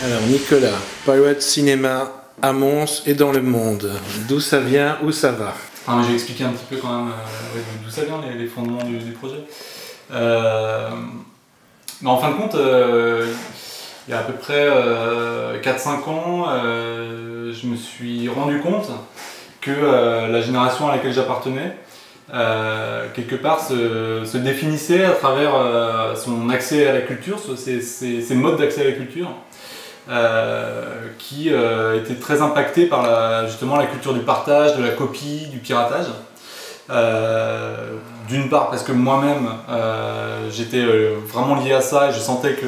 Alors Nicolas, Pirate Cinéma à Mons et dans le monde. D'où ça vient, où ça va? J'ai expliqué un petit peu quand même d'où ça vient, les fondements du projet. Mais en fin de compte, il y a à peu près 4-5 ans, je me suis rendu compte que la génération à laquelle j'appartenais, quelque part, se définissait à travers son accès à la culture, ses modes d'accès à la culture, qui étaient très impactés par justement la culture du partage, de la copie, du piratage. D'une part parce que moi-même j'étais vraiment lié à ça et je sentais que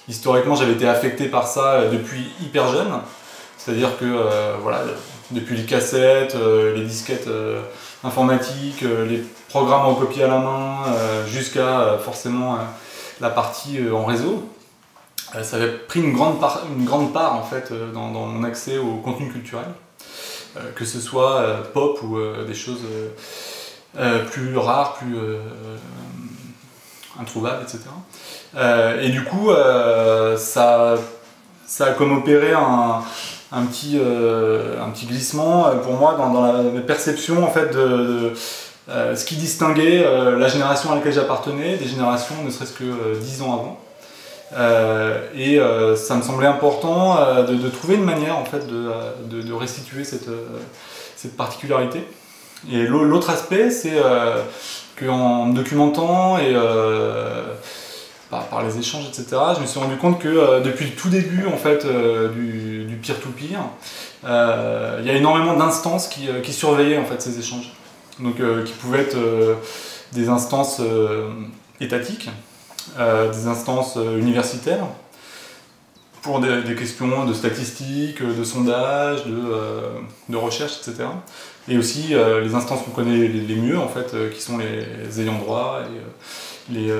historiquement j'avais été affecté par ça depuis hyper jeune. C'est-à-dire que voilà, depuis les cassettes, les disquettes informatiques, les programmes en copie à la main, jusqu'à forcément la partie en réseau, ça avait pris une grande part en fait dans mon accès au contenu culturel, que ce soit pop ou des choses plus rares, plus introuvables, etc. Et du coup, ça a comme opéré un petit glissement pour moi dans la perception en fait de ce qui distinguait la génération à laquelle j'appartenais des générations ne serait-ce que 10 ans avant. Ça me semblait important de trouver une manière en fait de restituer cette particularité. Et l'autre aspect, c'est qu'en me documentant et par les échanges, etc., je me suis rendu compte que depuis le tout début en fait, du peer-to-peer, il y a énormément d'instances qui surveillaient en fait, ces échanges. Donc, qui pouvaient être des instances étatiques, des instances universitaires, pour des questions de statistiques, de sondages, de recherche, etc. Et aussi les instances qu'on connaît les mieux, en fait, qui sont les ayants droit et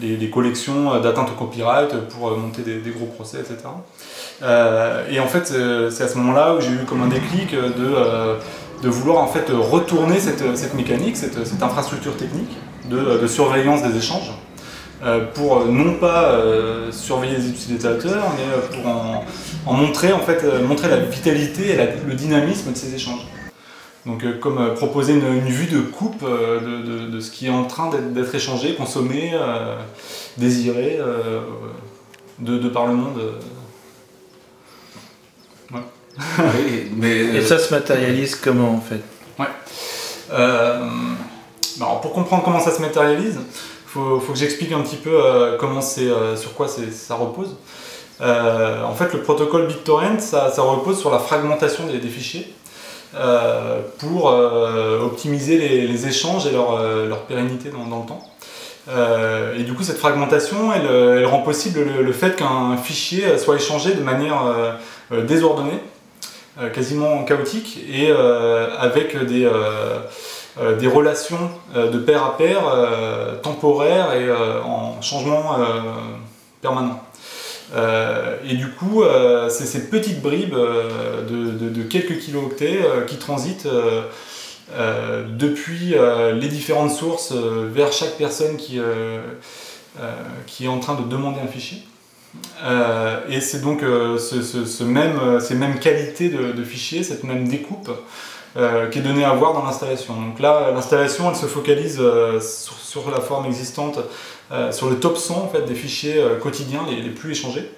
les collections d'atteintes au copyright pour monter des gros procès, etc. Et en fait, c'est à ce moment-là où j'ai eu comme un déclic de vouloir en fait retourner cette mécanique, cette infrastructure technique de surveillance des échanges, pour non pas surveiller les utilisateurs, mais pour en montrer, en fait, montrer la vitalité et le dynamisme de ces échanges. Donc comme proposer une vue de coupe de ce qui est en train d'être échangé, consommé, désiré de par le monde. Ouais. Oui, et ça se matérialise comment en fait? Ouais. Alors pour comprendre comment ça se matérialise, faut que j'explique un petit peu sur quoi ça repose. En fait, le protocole BitTorrent, ça repose sur la fragmentation des fichiers pour optimiser les échanges et leur pérennité dans le temps. Et du coup, cette fragmentation, elle rend possible le fait qu'un fichier soit échangé de manière désordonnée, quasiment chaotique, et avec des relations de pair à pair, temporaires et en changement permanent. Et du coup, c'est ces petites bribes de quelques kilooctets qui transitent depuis les différentes sources vers chaque personne qui est en train de demander un fichier. Et c'est donc ces mêmes qualités de fichiers, cette même découpe qui est donnée à voir dans l'installation. Donc là, l'installation, elle se focalise sur la forme existante, sur le top 100 en fait, des fichiers quotidiens les plus échangés.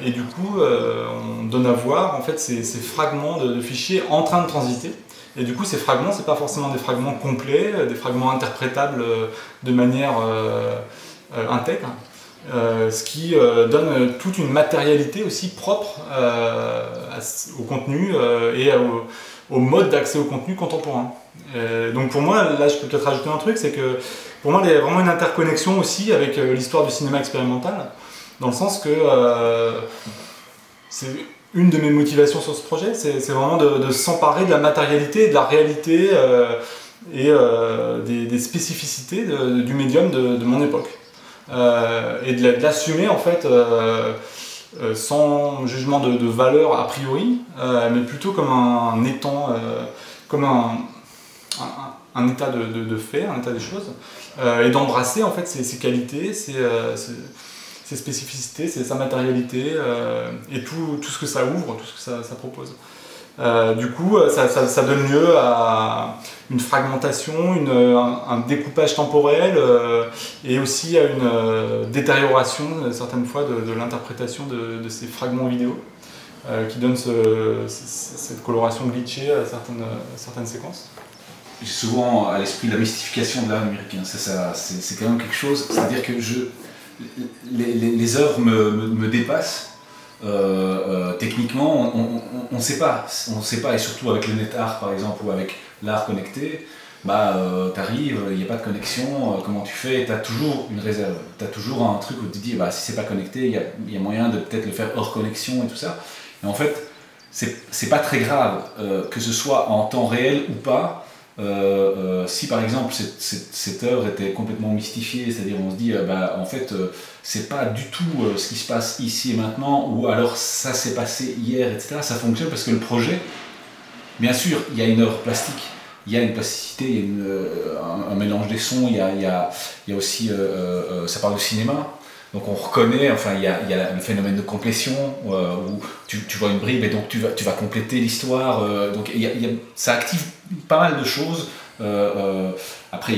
Et du coup, on donne à voir en fait, ces fragments de fichiers en train de transiter. Et du coup, ces fragments, c'est pas forcément des fragments complets, des fragments interprétables de manière intègre. Ce qui donne toute une matérialité aussi propre au contenu et au mode d'accès au contenu contemporain. Donc pour moi, là je peux peut-être rajouter un truc, c'est que pour moi il y a vraiment une interconnexion aussi avec l'histoire du cinéma expérimental, dans le sens que c'est une de mes motivations sur ce projet, c'est vraiment de s'emparer de la matérialité, de la réalité et des spécificités du médium de mon époque. Et de l'assumer en fait sans jugement de valeur a priori, mais plutôt comme un étang, comme un état de fait, un état des choses, et d'embrasser en fait ces qualités, ces ses spécificités, sa matérialité et tout ce que ça ouvre, tout ce que ça propose. Du coup, ça donne lieu à une fragmentation, un découpage temporel et aussi à une détérioration certaines fois de l'interprétation de ces fragments vidéo qui donnent cette coloration glitchée à certaines séquences. J'ai souvent à l'esprit la mystification de l'art numérique. C'est quand même quelque chose, c'est-à-dire que les œuvres me dépassent. Techniquement, on ne sait pas, et surtout avec le net art par exemple ou avec l'art connecté, t'arrives, il n'y a pas de connexion, comment tu fais, tu as toujours une réserve, tu as toujours un truc où tu te dis si c'est pas connecté, il y a moyen de peut-être le faire hors connexion et tout ça. Et en fait, c'est pas très grave que ce soit en temps réel ou pas. Si par exemple cette œuvre était complètement mystifiée, c'est-à-dire on se dit en fait c'est pas du tout ce qui se passe ici et maintenant, ou alors ça s'est passé hier, etc. Ça fonctionne parce que le projet, bien sûr, il y a une œuvre plastique, il y a une plasticité, il y a un mélange des sons, il y a aussi, ça parle de cinéma. Donc on reconnaît, enfin il y a le phénomène de complétion où tu vois une bribe et donc tu vas compléter l'histoire. Donc ça active pas mal de choses. Après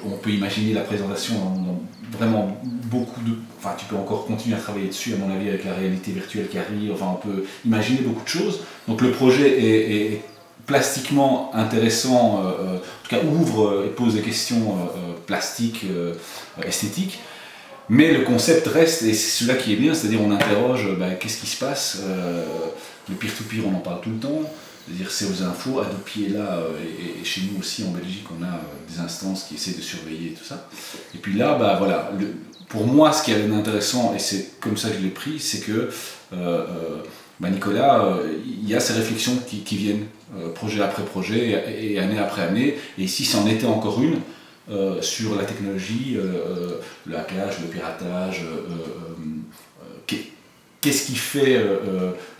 on peut imaginer la présentation dans vraiment beaucoup de. Enfin tu peux encore continuer à travailler dessus à mon avis avec la réalité virtuelle qui arrive. Enfin on peut imaginer beaucoup de choses. Donc le projet est plastiquement intéressant, en tout cas ouvre et pose des questions plastiques, esthétiques. Mais le concept reste, et c'est celui-là qui est bien, c'est-à-dire on interroge qu'est-ce qui se passe, le peer-to-peer on en parle tout le temps, c'est-à-dire c'est aux infos, Adopi est là, et chez nous aussi en Belgique on a des instances qui essaient de surveiller tout ça. Et puis là, voilà, pour moi ce qui est intéressant, et c'est comme ça que je l'ai pris, c'est que Nicolas, il y a ces réflexions qui viennent, projet après projet et année après année, et ici c'en était encore une. Sur la technologie, le hackage, le piratage, qu'est-ce qui fait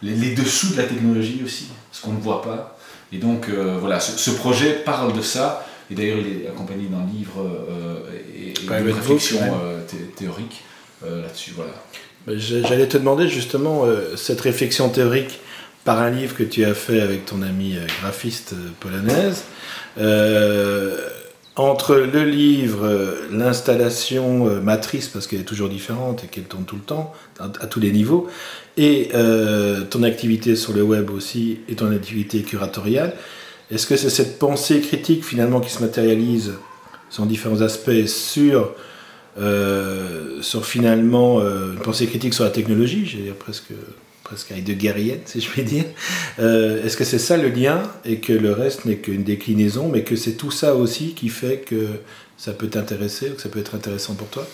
les dessous de la technologie aussi, ce qu'on ne voit pas. Et donc voilà, ce projet parle de ça, et d'ailleurs il est accompagné d'un livre et d'une réflexion théorique là-dessus. Voilà. J'allais te demander justement cette réflexion théorique par un livre que tu as fait avec ton ami graphiste polonaise. Entre le livre, l'installation matrice, parce qu'elle est toujours différente et qu'elle tourne tout le temps, à tous les niveaux, et ton activité sur le web aussi, et ton activité curatoriale, est-ce que c'est cette pensée critique finalement qui se matérialise sur différents aspects sur finalement une pensée critique sur la technologie, j'ai dire presque heideggerienne, si je puis dire. Est-ce que c'est ça le lien et que le reste n'est qu'une déclinaison, mais que c'est tout ça aussi qui fait que ça peut t'intéresser ou que ça peut être intéressant pour toi?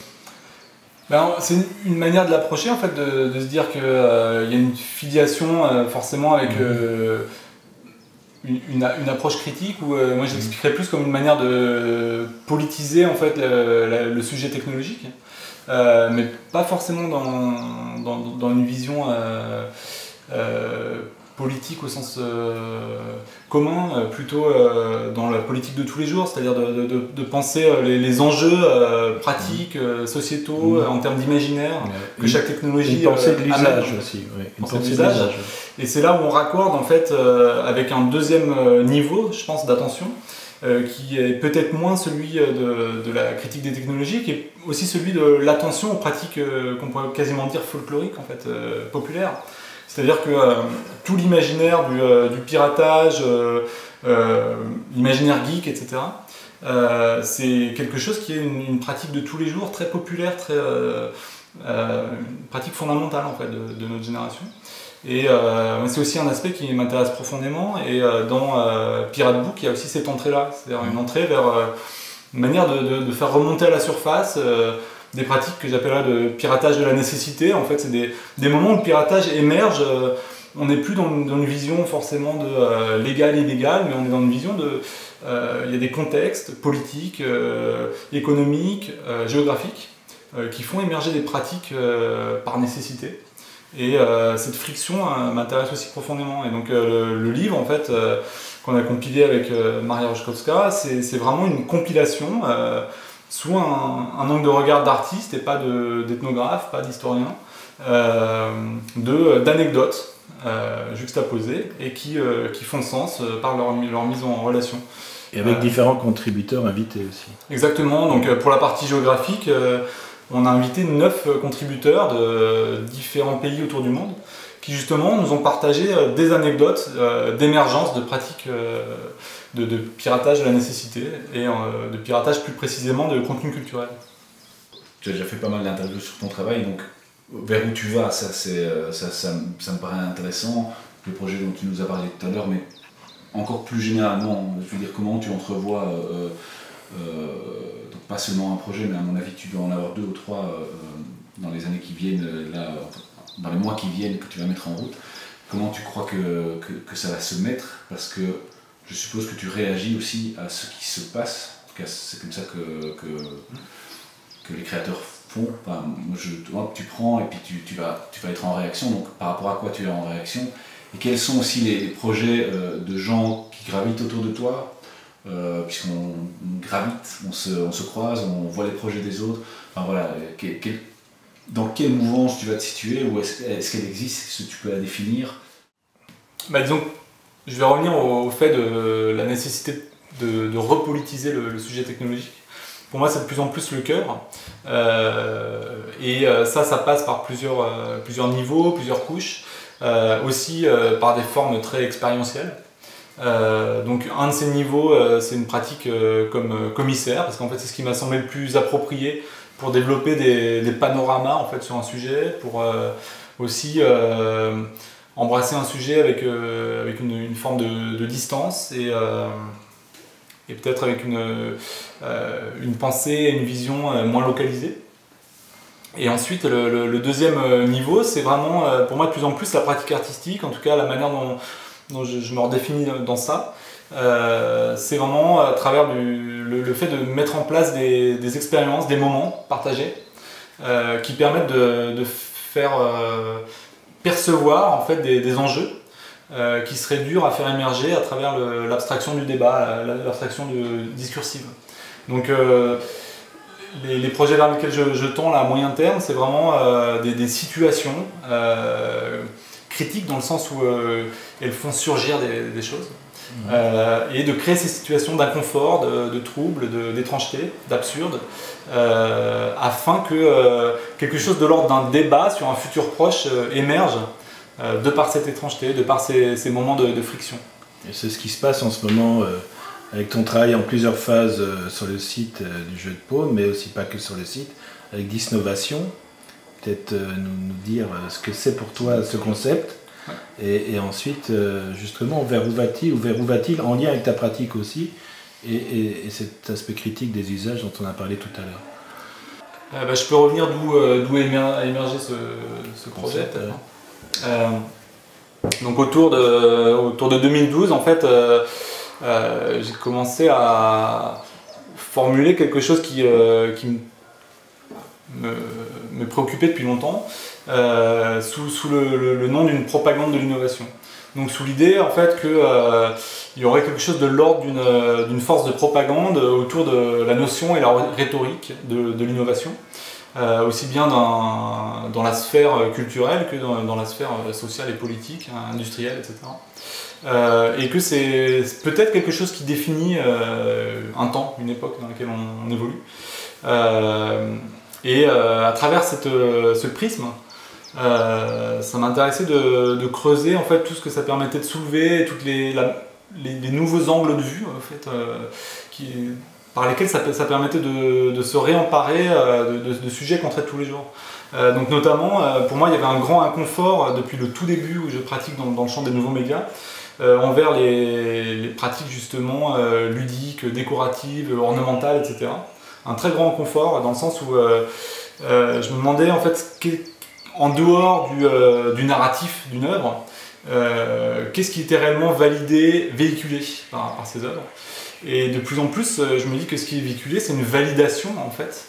C'est une manière de l'approcher en fait, de se dire qu'il y a une filiation forcément avec une approche critique où moi je l'expliquerais plus comme une manière de politiser en fait le sujet technologique. Mais pas forcément dans une vision politique au sens commun, plutôt dans la politique de tous les jours, c'est-à-dire de penser les enjeux pratiques, sociétaux, en termes d'imaginaire, que chaque technologie une pensée de l'usage aussi, une pensée de l'usage. Et c'est là où on raccorde en fait avec un deuxième niveau, je pense, d'attention, qui est peut-être moins celui de la critique des technologies, qui est aussi celui de l'attention aux pratiques qu'on pourrait quasiment dire folkloriques, en fait, populaires. C'est-à-dire que tout l'imaginaire du piratage, l'imaginaire geek, etc., c'est quelque chose qui est une pratique de tous les jours, très populaire, une pratique fondamentale en fait, de notre génération. Et c'est aussi un aspect qui m'intéresse profondément, et dans Pirate Book, il y a aussi cette entrée-là, c'est-à-dire une entrée vers une manière de faire remonter à la surface des pratiques que j'appellerais de piratage de la nécessité. En fait, c'est des moments où le piratage émerge, on n'est plus dans une vision forcément de légal-illégal, mais on est dans une vision de... il y a des contextes politiques, économiques, géographiques, qui font émerger des pratiques par nécessité. Et cette friction m'intéresse aussi profondément. Et donc le livre en fait qu'on a compilé avec Maria Roszkowska, c'est vraiment une compilation sous un angle de regard d'artiste et pas d'ethnographe, pas d'historien, d'anecdotes juxtaposées et qui font sens par leur mise en relation. Et avec différents contributeurs invités aussi. Exactement, donc pour la partie géographique, on a invité 9 contributeurs de différents pays autour du monde qui justement nous ont partagé des anecdotes d'émergence de pratiques de piratage de la nécessité et de piratage plus précisément de contenu culturel. Tu as déjà fait pas mal d'interviews sur ton travail, donc vers où tu vas, ça me paraît intéressant, le projet dont tu nous as parlé tout à l'heure, mais encore plus généralement, je veux dire comment tu entrevois, donc pas seulement un projet, mais à mon avis tu dois en avoir 2 ou 3 dans les années qui viennent, là, dans les mois qui viennent, que tu vas mettre en route. Comment tu crois que ça va se mettre? Parce que je suppose que tu réagis aussi à ce qui se passe, en tout cas c'est comme ça que les créateurs font. Enfin, tu prends et puis tu vas être en réaction, donc par rapport à quoi tu es en réaction? Et quels sont aussi les projets de gens qui gravitent autour de toi, puisqu'on gravite, on se croise, on voit les projets des autres. Enfin voilà, dans quelle mouvance tu vas te situer, ou est-ce qu'elle existe, est-ce que tu peux la définir? Disons, je vais revenir au fait de la nécessité de repolitiser le sujet technologique. Pour moi, c'est de plus en plus le cœur. Ça passe par plusieurs niveaux, plusieurs couches. Aussi par des formes très expérientielles. Donc un de ces niveaux, c'est une pratique comme commissaire, parce qu'en fait c'est ce qui m'a semblé le plus approprié pour développer des panoramas en fait, sur un sujet, pour aussi embrasser un sujet avec une forme de distance et peut-être avec une pensée et une vision moins localisée. Et ensuite, le deuxième niveau, c'est vraiment, pour moi, de plus en plus la pratique artistique, en tout cas la manière dont je me redéfinis dans ça. C'est vraiment à travers le fait de mettre en place des expériences, des moments partagés, qui permettent de faire percevoir en fait, des enjeux qui seraient durs à faire émerger à travers l'abstraction du débat, l'abstraction discursive. Donc, les projets vers lesquels je tends là, à moyen terme, c'est vraiment des situations critiques dans le sens où elles font surgir des choses. Et de créer ces situations d'inconfort, de trouble, d'étrangeté, d'absurde, afin que quelque chose de l'ordre d'un débat sur un futur proche émerge de par cette étrangeté, de par ces moments de friction. Et c'est ce qui se passe en ce moment avec ton travail en plusieurs phases sur le site du Jeu de Paume, mais aussi pas que sur le site, avec Disnovation. Peut-être nous dire ce que c'est pour toi ce concept, et ensuite justement vers où va-t-il en lien avec ta pratique aussi, et cet aspect critique des usages dont on a parlé tout à l'heure. Je peux revenir d'où a émergé ce projet. Donc autour de 2012, en fait, j'ai commencé à formuler quelque chose qui me préoccupait depuis longtemps, sous le nom d'une propagande de l'innovation. Donc sous l'idée en fait qu'il y aurait quelque chose de l'ordre d'une force de propagande autour de la notion et la rhétorique de l'innovation, aussi bien dans la sphère culturelle que dans la sphère sociale et politique, industrielle, etc. Et que c'est peut-être quelque chose qui définit un temps, une époque dans laquelle on évolue. À travers ce prisme, ça m'intéressait de creuser en fait, tout ce que ça permettait de soulever, tous les nouveaux angles de vue en fait, par lesquels ça permettait de se réemparer de sujets qu'on traite tous les jours. Donc notamment, pour moi, il y avait un grand inconfort depuis le tout début où je pratique dans le champ des nouveaux médias, envers les pratiques justement ludiques, décoratives, ornementales, etc. Un très grand inconfort dans le sens où je me demandais en fait, en dehors du narratif d'une œuvre, qu'est-ce qui était réellement validé, véhiculé par ces œuvres. Et de plus en plus, je me dis que ce qui est véhiculé, c'est une validation en fait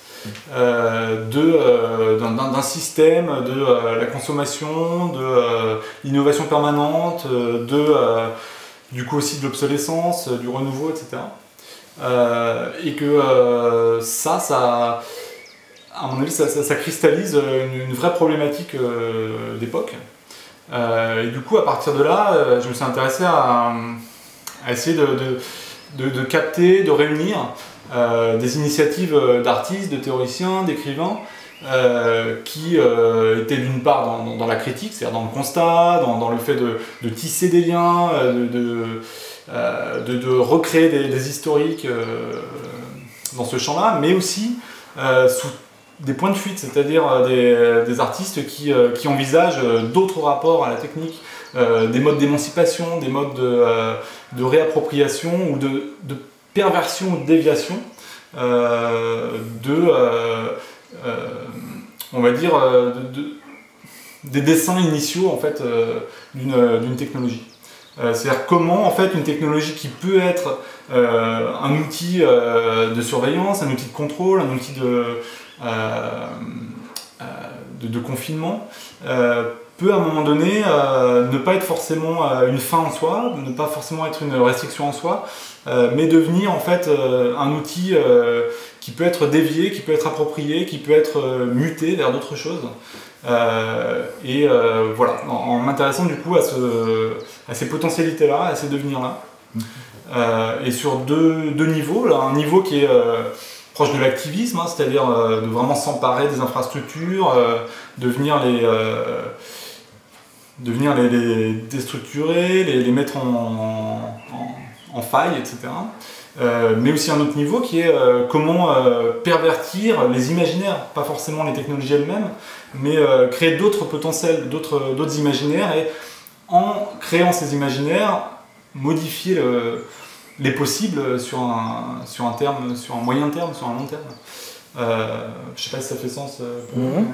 d'un système, de la consommation, de l'innovation permanente, du coup aussi de l'obsolescence, du renouveau, etc. et que ça, à mon avis, ça cristallise une vraie problématique d'époque. Et du coup, à partir de là, je me suis intéressé à essayer de capter, de réunir des initiatives d'artistes, de théoriciens, d'écrivains, qui étaient d'une part dans la critique, c'est-à-dire dans le constat, dans le fait de tisser des liens, de recréer des historiques dans ce champ-là, mais aussi sous des points de fuite, c'est-à-dire des artistes qui envisagent d'autres rapports à la technique, des modes d'émancipation, des modes de réappropriation ou de perversion ou de déviation on va dire, des dessins initiaux en fait, d'une technologie. C'est-à-dire comment en fait, une technologie qui peut être un outil de surveillance, un outil de contrôle, un outil de confinement, peut à un moment donné ne pas être forcément une fin en soi, ne pas forcément être une restriction en soi, mais devenir en fait un outil qui peut être dévié, qui peut être approprié, qui peut être muté vers d'autres choses. Voilà, en m'intéressant du coup à ces potentialités-là, à ces devenirs-là. Et sur deux niveaux, là, un niveau qui est proche de l'activisme, hein, c'est-à-dire de vraiment s'emparer des infrastructures, de venir les déstructurer, les mettre en faille, etc. Mais aussi un autre niveau qui est comment pervertir les imaginaires, pas forcément les technologies elles-mêmes, mais créer d'autres potentiels, d'autres imaginaires, et en créant ces imaginaires, modifier les possibles sur un terme, sur un moyen terme, sur un long terme. Je sais pas si ça fait sens pour vous.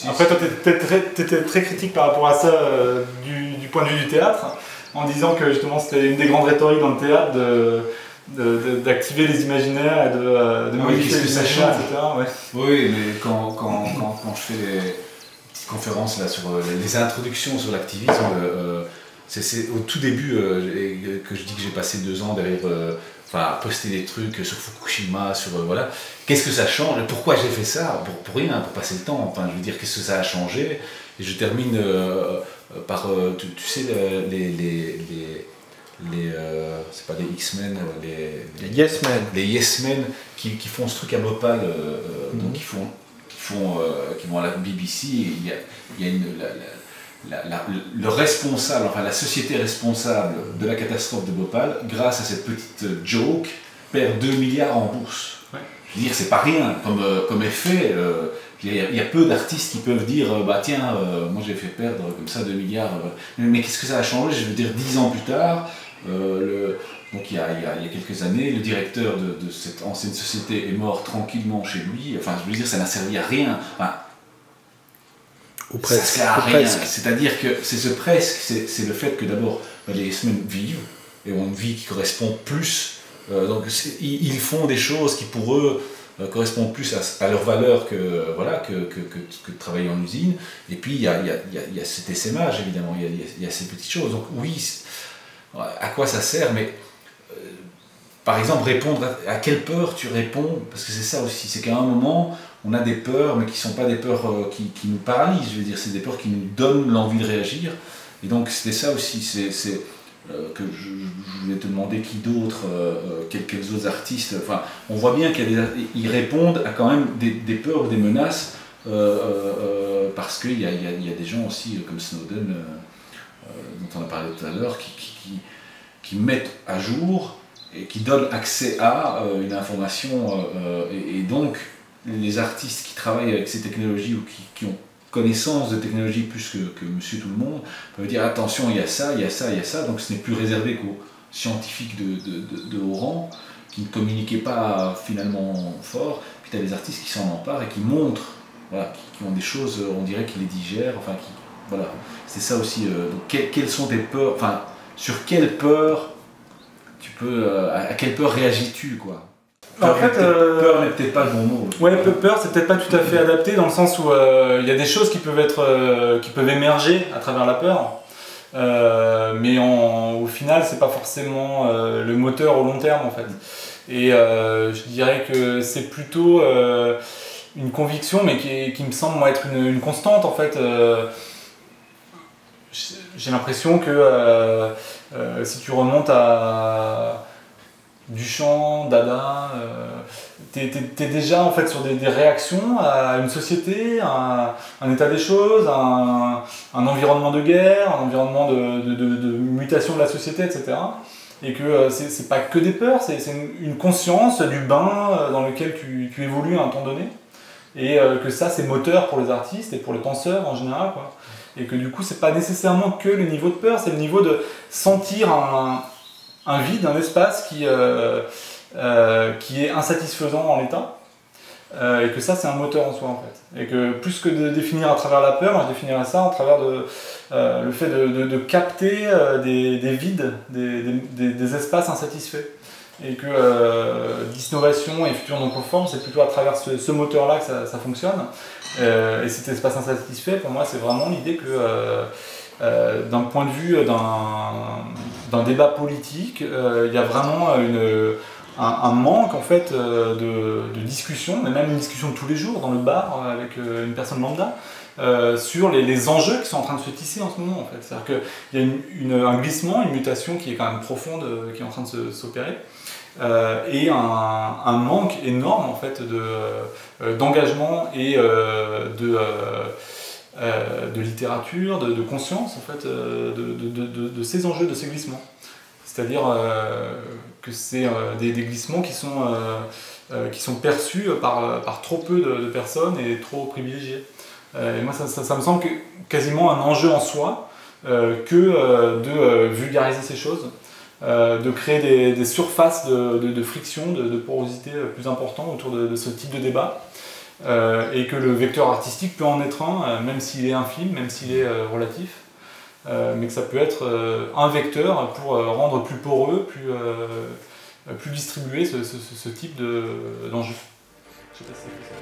Après, toi, tu étais très critique par rapport à ça du point de vue du théâtre, en disant que justement c'était une des grandes rhétoriques dans le théâtre d'activer les imaginaires et de modifier les imaginaires, etc. Ouais. Oui, mais quand je fais des petites conférences là, sur les introductions sur l'activisme, c'est au tout début que je dis que j'ai passé 2 ans derrière à poster des trucs sur Fukushima, sur voilà. Qu'est-ce que ça change? Pourquoi j'ai fait ça? Pour rien, pour passer le temps. Enfin, je veux dire, qu'est-ce que ça a changé? Et je termine par, tu sais, c'est pas les X-Men, les Yes Men. Les Yes Men qui font ce truc à Bhopal, donc qui vont à la BBC. Il y a le responsable, enfin la société responsable de la catastrophe de Bhopal, grâce à cette petite joke, perd 2 milliards en bourse. Ouais. Je veux dire, c'est pas rien comme effet. Il y a peu d'artistes qui peuvent dire bah tiens, moi j'ai fait perdre comme ça 2 milliards. Mais qu'est-ce que ça a changé? Je veux dire, 10 ans plus tard, donc il y a quelques années, le directeur de cette ancienne société est mort tranquillement chez lui. Enfin, je veux dire, ça n'a servi à rien. Enfin, ou presque. Ça sert à rien. C'est-à-dire que c'est presque, c'est le fait que d'abord les semaines vivent et ont une vie qui correspond plus. Donc ils font des choses qui pour eux correspondent plus à leur valeur que de travailler en usine. Et puis il y a cet essaimage évidemment, il y a ces petites choses. Donc oui, à quoi ça sert? Mais par exemple, répondre à quelle peur tu réponds, parce que c'est ça aussi, c'est qu'à un moment on a des peurs, mais qui ne sont pas des peurs qui nous paralysent, je veux dire, c'est des peurs qui nous donnent l'envie de réagir. Et donc c'était ça aussi, que je voulais te demander qui d'autre, quelques autres artistes, enfin, on voit bien qu'ils répondent à quand même des peurs ou des menaces, parce qu'il y a des gens aussi comme Snowden, dont on a parlé tout à l'heure, qui mettent à jour et qui donnent accès à une information, et donc les artistes qui travaillent avec ces technologies ou qui ont connaissance de technologie plus que monsieur tout le monde peuvent dire attention, il y a ça, il y a ça, il y a ça, donc ce n'est plus réservé qu'aux scientifiques de haut rang qui ne communiquaient pas finalement fort. Puis tu as des artistes qui s'en emparent et qui montrent, voilà, qui ont des choses, on dirait qu'ils les digèrent, enfin voilà, c'est ça aussi. Donc quelles sont tes peurs, enfin sur quelle peur tu peux, à quelle peur réagis-tu quoi? En fait, peur n'est peut-être pas le bon mot. Ouais, peur, c'est peut-être pas tout à fait adapté dans le sens où il y a des choses qui peuvent émerger à travers la peur, mais au final, c'est pas forcément le moteur au long terme en fait. Et je dirais que c'est plutôt une conviction, mais qui me semble moi, être une constante en fait. J'ai l'impression que si tu remontes à Duchamp, Dada, t'es déjà en fait sur des réactions à une société, à un état des choses, à un environnement de guerre, un environnement de mutation de la société, etc. Et que c'est pas que des peurs, c'est une conscience du bain dans lequel tu évolues à un temps donné. Et que ça, c'est moteur pour les artistes et pour les penseurs en général, quoi. Et que du coup, c'est pas nécessairement que le niveau de peur, c'est le niveau de sentir un vide, un espace qui est insatisfaisant en l'état. Et que ça, c'est un moteur en soi, en fait. Et que plus que de définir à travers la peur, moi, je définirais ça à travers le fait de capter des vides, des espaces insatisfaits. Et que l'innovation et futur non conforme, c'est plutôt à travers ce moteur-là que ça fonctionne. Et cet espace insatisfait, pour moi, c'est vraiment l'idée que, d'un point de vue d'un débat politique, il y a vraiment un manque en fait, de discussion, mais même une discussion de tous les jours dans le bar avec une personne lambda, sur les enjeux qui sont en train de se tisser en ce moment. En fait. C'est-à-dire qu'il y a un glissement, une mutation qui est quand même profonde, qui est en train de s'opérer. Et un manque énorme en fait, d'engagement et de littérature, de conscience en fait, de ces enjeux, de ces glissements. C'est-à-dire que c'est des glissements qui sont perçus par trop peu de personnes et trop privilégiés. Et moi ça me semble quasiment un enjeu en soi que de vulgariser ces choses. De créer des surfaces de friction, de porosité plus importantes autour de ce type de débat, et que le vecteur artistique peut en être un, même s'il est infime, même s'il est relatif, mais que ça peut être un vecteur pour rendre plus poreux, plus distribué ce type d'enjeu. Je sais pas si c'est ça.